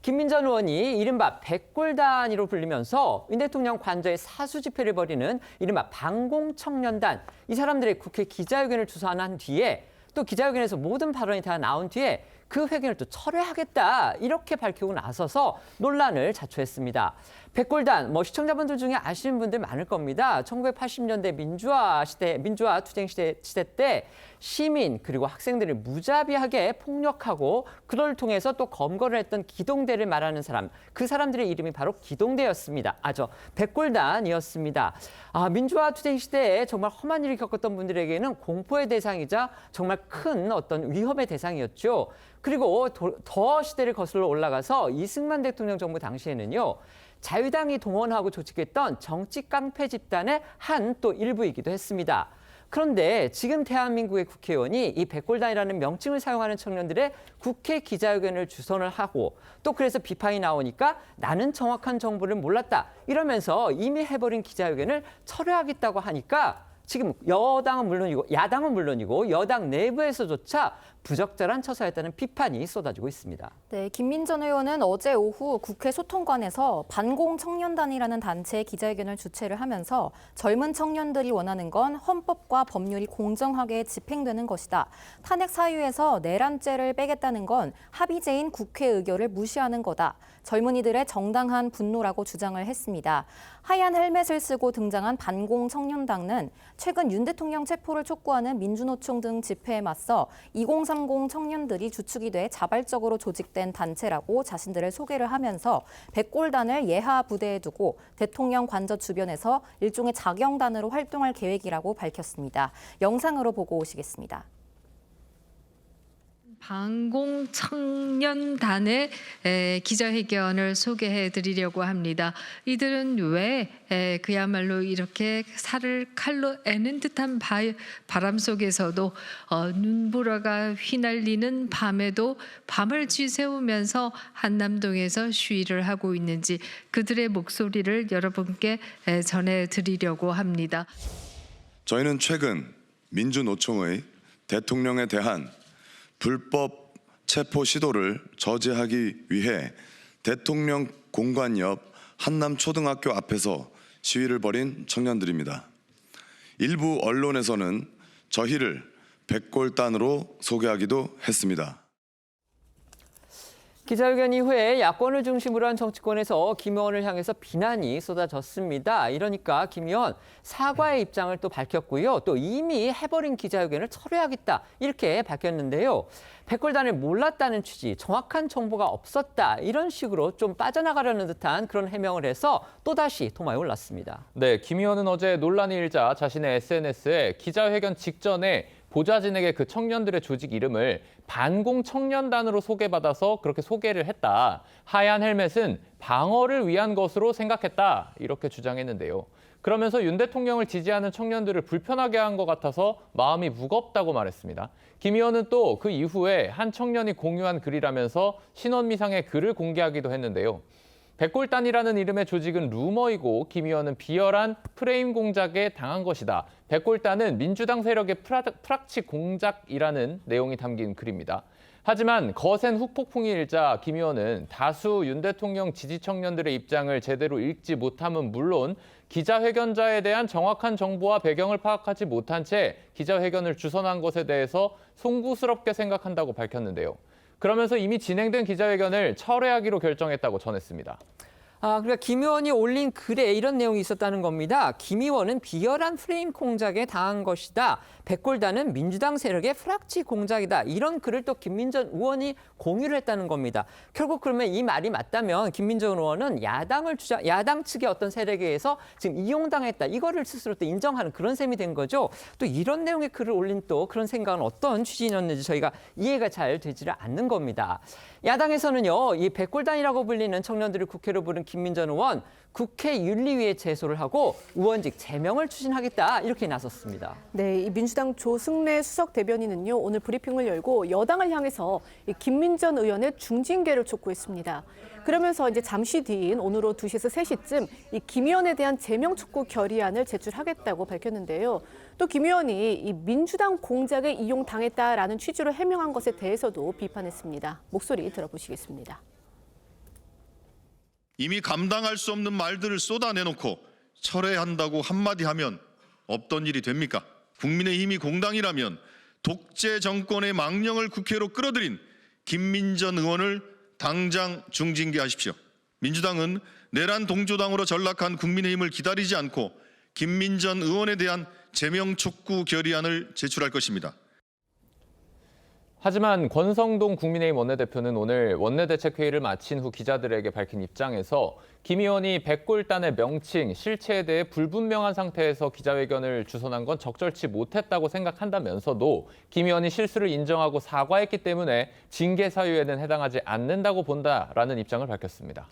김민전 의원이 이른바 백골단위로 불리면서 윤 대통령 관저에 사수 집회를 벌이는 이른바 반공청년단, 이 사람들의 국회 기자회견을 주선한 뒤에 또 기자회견에서 모든 발언이 다 나온 뒤에 그 회견을 또 철회하겠다 이렇게 밝히고 나서서 논란을 자초했습니다. 백골단, 시청자분들 중에 아시는 분들 많을 겁니다. 1980년대 민주화 투쟁 시대 때 시민 그리고 학생들을 무자비하게 폭력하고 그걸 통해서 또 검거를 했던 기동대를 말하는 사람, 그 사람들의 이름이 바로 기동대였습니다. 백골단이었습니다. 민주화 투쟁 시대에 정말 험한 일을 겪었던 분들에게는 공포의 대상이자 정말 큰 어떤 위협의 대상이었죠. 그리고 더 시대를 거슬러 올라가서 이승만 대통령 정부 당시에는요, 자유당이 동원하고 조직했던 정치 깡패 집단의 한 또 일부이기도 했습니다. 그런데 지금 대한민국의 국회의원이 이 백골단이라는 명칭을 사용하는 청년들의 국회 기자회견을 주선을 하고 또 그래서 비판이 나오니까 나는 정확한 정보를 몰랐다 이러면서 이미 해버린 기자회견을 철회하겠다고 하니까 지금 여당은 물론이고 야당은 물론이고 여당 내부에서조차 부적절한 처사였다는 비판이 쏟아지고 있습니다. 네, 김민전 의원은 어제 오후 국회 소통관에서 반공청년단이라는 단체의 기자회견을 주최를 하면서 젊은 청년들이 원하는 건 헌법과 법률이 공정하게 집행되는 것이다. 탄핵 사유에서 내란죄를 빼겠다는 건 합의제인 국회 의결을 무시하는 거다. 젊은이들의 정당한 분노라고 주장을 했습니다. 하얀 헬멧을 쓰고 등장한 반공청년단은 최근 윤 대통령 체포를 촉구하는 민주노총 등 집회에 맞서 2030 청년들이 주축이 돼 자발적으로 조직된 단체라고 자신들을 소개를 하면서 백골단을 예하 부대에 두고 대통령 관저 주변에서 일종의 자경단으로 활동할 계획이라고 밝혔습니다. 영상으로 보고 오시겠습니다. 반공청년단의 기자회견을 소개해드리려고 합니다. 이들은 왜 그야말로 이렇게 살을 칼로 애는 듯한 바람 속에서도 눈보라가 휘날리는 밤에도 밤을 쥐세우면서 한남동에서 시위를 하고 있는지 그들의 목소리를 여러분께 전해드리려고 합니다. 저희는 최근 민주노총의 대통령에 대한 불법 체포 시도를 저지하기 위해 대통령 공관 옆 한남초등학교 앞에서 시위를 벌인 청년들입니다. 일부 언론에서는 저희를 백골단으로 소개하기도 했습니다. 기자회견 이후에 야권을 중심으로 한 정치권에서 김 의원을 향해서 비난이 쏟아졌습니다. 이러니까 김 의원 사과의 입장을 또 밝혔고요. 또 이미 해버린 기자회견을 철회하겠다 이렇게 밝혔는데요. 백골단을 몰랐다는 취지, 정확한 정보가 없었다 이런 식으로 좀 빠져나가려는 듯한 그런 해명을 해서 또다시 도마에 올랐습니다. 네, 김 의원은 어제 논란이 일자 자신의 SNS에 기자회견 직전에 보좌진에게 그 청년들의 조직 이름을 반공청년단으로 소개받아서 그렇게 소개를 했다. 하얀 헬멧은 방어를 위한 것으로 생각했다. 이렇게 주장했는데요. 그러면서 윤 대통령을 지지하는 청년들을 불편하게 한 것 같아서 마음이 무겁다고 말했습니다. 김 의원은 또 그 이후에 한 청년이 공유한 글이라면서 신원미상의 글을 공개하기도 했는데요. 백골단이라는 이름의 조직은 루머이고 김 의원은 비열한 프레임 공작에 당한 것이다. 백골단은 민주당 세력의 프락치 공작이라는 내용이 담긴 글입니다. 하지만 거센 후폭풍이 일자 김 의원은 다수 윤 대통령 지지 청년들의 입장을 제대로 읽지 못함은 물론 기자회견자에 대한 정확한 정보와 배경을 파악하지 못한 채 기자회견을 주선한 것에 대해서 송구스럽게 생각한다고 밝혔는데요. 그러면서 이미 진행된 기자회견을 철회하기로 결정했다고 전했습니다. 그러니까 김 의원이 올린 글에 이런 내용이 있었다는 겁니다. 김 의원은 비열한 프레임 공작에 당한 것이다. 백골단은 민주당 세력의 프락치 공작이다. 이런 글을 또 김민전 의원이 공유를 했다는 겁니다. 결국 그러면 이 말이 맞다면 김민전 의원은 야당 측의 어떤 세력에 의해서 지금 이용당했다. 이거를 스스로 또 인정하는 그런 셈이 된 거죠. 또 이런 내용의 글을 올린 또 그런 생각은 어떤 취지였는지 저희가 이해가 잘 되지를 않는 겁니다. 야당에서는요, 이 백골단이라고 불리는 청년들을 국회로 부른 김민전 의원 국회 윤리위에 제소를 하고 의원직 제명을 추진하겠다 이렇게 나섰습니다. 네, 이 민주당 조승래 수석 대변인은요 오늘 브리핑을 열고 여당을 향해서 이 김민전 의원의 중징계를 촉구했습니다. 그러면서 이제 잠시 뒤인 오늘 오후 2시에서 3시쯤 이 김 의원에 대한 제명 촉구 결의안을 제출하겠다고 밝혔는데요. 또 김 의원이 이 민주당 공작에 이용당했다라는 취지로 해명한 것에 대해서도 비판했습니다. 목소리 들어보시겠습니다. 이미 감당할 수 없는 말들을 쏟아내놓고 철회한다고 한마디 하면 없던 일이 됩니까? 국민의힘이 공당이라면 독재 정권의 망령을 국회로 끌어들인 김민전 의원을 당장 중징계하십시오. 민주당은 내란 동조당으로 전락한 국민의힘을 기다리지 않고 김민전 의원에 대한 제명 촉구 결의안을 제출할 것입니다. 하지만 권성동 국민의힘 원내대표는 오늘 원내대책회의를 마친 후 기자들에게 밝힌 입장에서 김 의원이 백골단의 명칭, 실체에 대해 불분명한 상태에서 기자회견을 주선한 건 적절치 못했다고 생각한다면서도 김 의원이 실수를 인정하고 사과했기 때문에 징계 사유에는 해당하지 않는다고 본다라는 입장을 밝혔습니다.